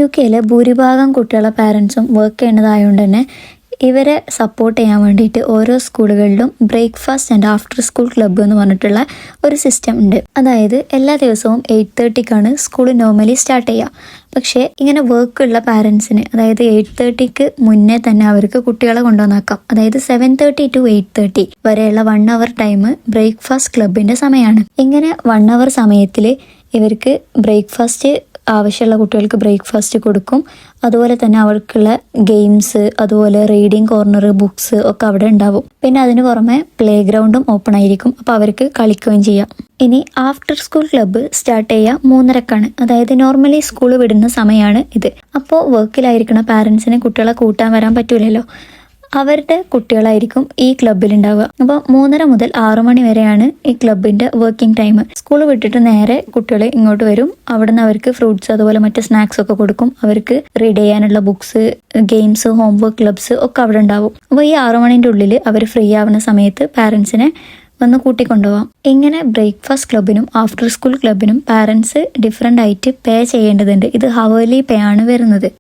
UK ഭൂരിഭാഗം കുട്ടികളെ പാരൻസും work ചെയ്യുന്നതായതുകൊണ്ട് തന്നെ ഇവരെ സപ്പോർട്ട് ചെയ്യാൻ വേണ്ടിയിട്ട് ഓരോ സ്കൂളുകളിലും breakfast and after school club എന്ന് പറഞ്ഞിട്ടുള്ള ഒരു സിസ്റ്റം ഉണ്ട്. അതായത് എല്ലാ ദിവസവും 8:30ക്കാണ് സ്കൂൾ നോർമലി സ്റ്റാർട്ട് ചെയ്യുക. പക്ഷേ ഇങ്ങനെ വർക്കുള്ള പാരൻസിന് അതായത് 8:30ക്ക് മുന്നേ തന്നെ അവർക്ക് കുട്ടികളെ കൊണ്ടുവന്നാക്കാം. അതായത് 7:30 to 8:30 വരെയുള്ള 1 hour ടൈം ബ്രേക്ക്ഫാസ്റ്റ് ക്ലബിൻ്റെ സമയമാണ്. ഇങ്ങനെ 1 hour സമയത്തിൽ ഇവർക്ക് ബ്രേക്ക്ഫാസ്റ്റ് ആവശ്യമുള്ള കുട്ടികൾക്ക് ബ്രേക്ക്ഫാസ്റ്റ് കൊടുക്കും. അതുപോലെ തന്നെ അവർക്കുള്ള ഗെയിംസ്, അതുപോലെ റീഡിങ് കോർണർ, ബുക്സ് ഒക്കെ അവിടെ ഉണ്ടാവും. പിന്നെ അതിന് പുറമെ പ്ലേ ഗ്രൗണ്ടും ഓപ്പൺ ആയിരിക്കും. അപ്പോൾ അവർക്ക് കളിക്കുകയും ചെയ്യാം. ഇനി ആഫ്റ്റർ സ്കൂൾ ക്ലബ്ബ് സ്റ്റാർട്ട് ചെയ്യുക 3:30ക്കാണ്. അതായത് നോർമലി സ്കൂൾ വിടുന്ന സമയമാണ് ഇത്. അപ്പോൾ വർക്കിലായിരിക്കുന്ന പാരൻസിന് കുട്ടികളെ കൂട്ടാൻ വരാൻ പറ്റൂലല്ലോ. അവരുടെ കുട്ടികളായിരിക്കും ഈ ക്ലബിലുണ്ടാവുക. അപ്പോൾ 3:30 മുതൽ 6 മണി വരെയാണ് ഈ ക്ലബിൻ്റെ വർക്കിംഗ് ടൈം. സ്കൂൾ വിട്ടിട്ട് നേരെ കുട്ടികൾ ഇങ്ങോട്ട് വരും. അവിടുന്ന് അവർക്ക് ഫ്രൂട്ട്സ് അതുപോലെ മറ്റ് സ്നാക്സ് ഒക്കെ കൊടുക്കും. അവർക്ക് റീഡ് ചെയ്യാനുള്ള ബുക്സ്, ഗെയിംസ്, ഹോംവർക്ക് ക്ലബ്സ് ഒക്കെ അവിടെ ഉണ്ടാവും. അപ്പോൾ ഈ 6 മണിൻ്റെ ഉള്ളിൽ അവർ ഫ്രീ ആവുന്ന സമയത്ത് പാരൻസിനെ വന്ന് കൂട്ടിക്കൊണ്ടുപോകാം. ഇങ്ങനെ ബ്രേക്ക്ഫാസ്റ്റ് ക്ലബിനും ആഫ്റ്റർ സ്കൂൾ ക്ലബിനും പാരൻസ് ഡിഫറെൻ്റ് ആയിട്ട് പേ ചെയ്യേണ്ടതുണ്ട്. ഇത് ഹവർലി പേ ആണ് വരുന്നത്.